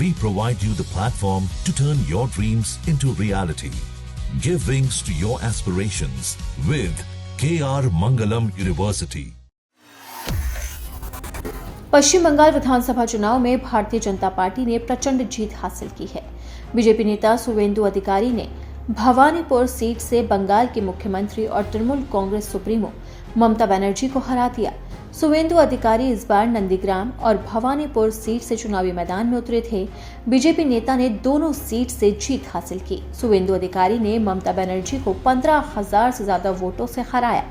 We provide you the platform to turn your dreams into reality. Give wings to your aspirations with KR Mangalam University. पश्चिम बंगाल विधानसभा चुनाव में Bharatiya Janata party ने प्रचंड जीत हासिल की है। बीजेपी नेता सुवेंदु अधिकारी ने भवानीपुर सीट से बंगाल के मुख्यमंत्री और तृणमूल कांग्रेस सुप्रीमो ममता बनर्जी को हरा दिया। सुवेंदु अधिकारी इस बार नंदीग्राम और भवानीपुर सीट से चुनावी मैदान में उतरे थे। बीजेपी नेता ने दोनों सीट से जीत हासिल की। सुवेंदु अधिकारी ने ममता बनर्जी को 15,000 से ज्यादा वोटों से हराया।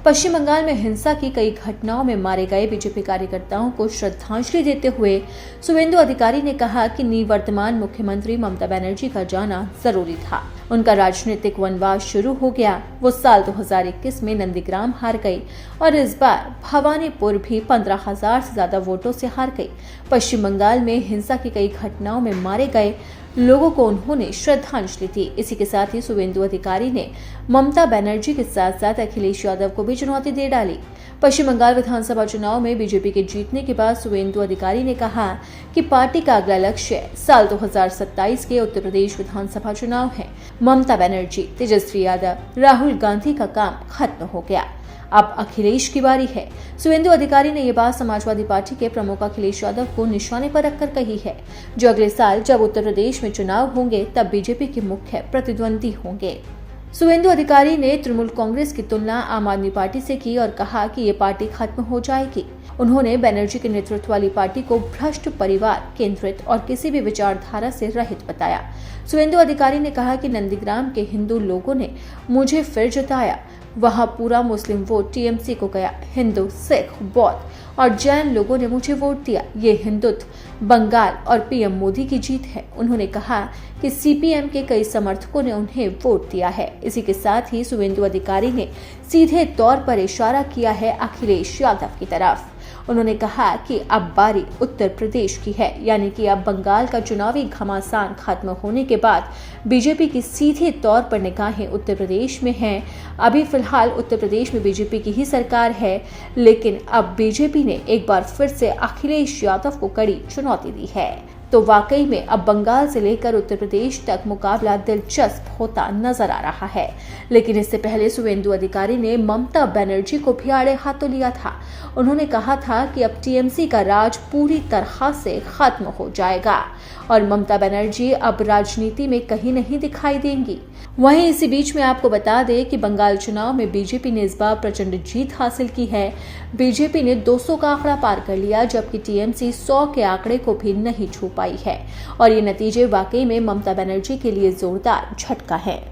पश्चिम बंगाल में हिंसा की कई घटनाओं में मारे गए बीजेपी कार्यकर्ताओं को श्रद्धांजलि देते हुए सुवेंदु अधिकारी ने कहा कि निवर्तमान मुख्यमंत्री ममता बनर्जी का जाना जरूरी था। उनका राजनीतिक वनवास शुरू हो गया। वो साल 2021 में नंदीग्राम हार गई और इस बार भवानीपुर भी 15,000 से ज्यादा वोटों से हार गई। पश्चिम बंगाल में हिंसा की कई घटनाओं में मारे गए लोगों को उन्होंने श्रद्धांजलि दी। इसी के साथ ही सुवेंदु अधिकारी ने ममता बनर्जी के साथ साथ अखिलेश यादव को भी चुनौती दे डाली। पश्चिम बंगाल विधानसभा चुनाव में बीजेपी के जीतने के बाद सुवेंदु अधिकारी ने कहा कि पार्टी का अगला लक्ष्य साल 2027 के उत्तर प्रदेश विधानसभा चुनाव है। ममता बनर्जी, तेजस्वी यादव, राहुल गांधी का काम खत्म हो गया, अब अखिलेश की बारी है। सुवेंदु अधिकारी ने ये बात समाजवादी पार्टी के प्रमुख अखिलेश यादव को निशाने पर रखकर कही है, जो अगले साल जब उत्तर प्रदेश में चुनाव होंगे तब बीजेपी के मुख्य प्रतिद्वंदी होंगे। सुवेंदु अधिकारी ने तृणमूल कांग्रेस की तुलना आम आदमी पार्टी से की और कहा कि ये पार्टी खत्म हो जाएगी। उन्होंने बनर्जी के नेतृत्व वाली पार्टी को भ्रष्ट, परिवार केंद्रित और किसी भी विचारधारा से रहित बताया। सुवेंदु अधिकारी ने कहा कि नंदीग्राम के हिंदू लोगों ने मुझे फिर जिताया। वहां पूरा मुस्लिम वोट टीएमसी को गया। हिंदू, सिख, बौद्ध और जैन लोगों ने मुझे वोट दिया। ये हिंदुत्व, बंगाल और पीएम मोदी की जीत है। उन्होंने कहा कि सीपीएम के कई समर्थकों ने उन्हें वोट दिया है। इसी के साथ ही सुवेंदु अधिकारी ने सीधे तौर पर इशारा किया है अखिलेश यादव की तरफ। उन्होंने कहा कि अब बारी उत्तर प्रदेश की है, यानी कि अब बंगाल का चुनावी घमासान खत्म होने के बाद बीजेपी की सीधे तौर पर निगाहें उत्तर प्रदेश में हैं। अभी फिलहाल उत्तर प्रदेश में बीजेपी की ही सरकार है, लेकिन अब बीजेपी ने एक बार फिर से अखिलेश यादव को कड़ी चुनौती दी है। तो वाकई में अब बंगाल से लेकर उत्तर प्रदेश तक मुकाबला दिलचस्प होता नजर आ रहा है। लेकिन इससे पहले सुवेंदु अधिकारी ने ममता बनर्जी को भी आड़े हाथों लिया था। उन्होंने कहा था कि अब टीएमसी का राज पूरी तरह से खत्म हो जाएगा और ममता बनर्जी अब राजनीति में कहीं नहीं दिखाई देंगी। वहीं इसी बीच में आपको बता दें कि बंगाल चुनाव में बीजेपी ने इस बार प्रचंड जीत हासिल की है। बीजेपी ने 200 का आंकड़ा पार कर लिया, जबकि टीएमसी 100 के आंकड़े को भी नहीं छू पाई है और ये नतीजे वाकई में ममता बनर्जी के लिए जोरदार झटका है।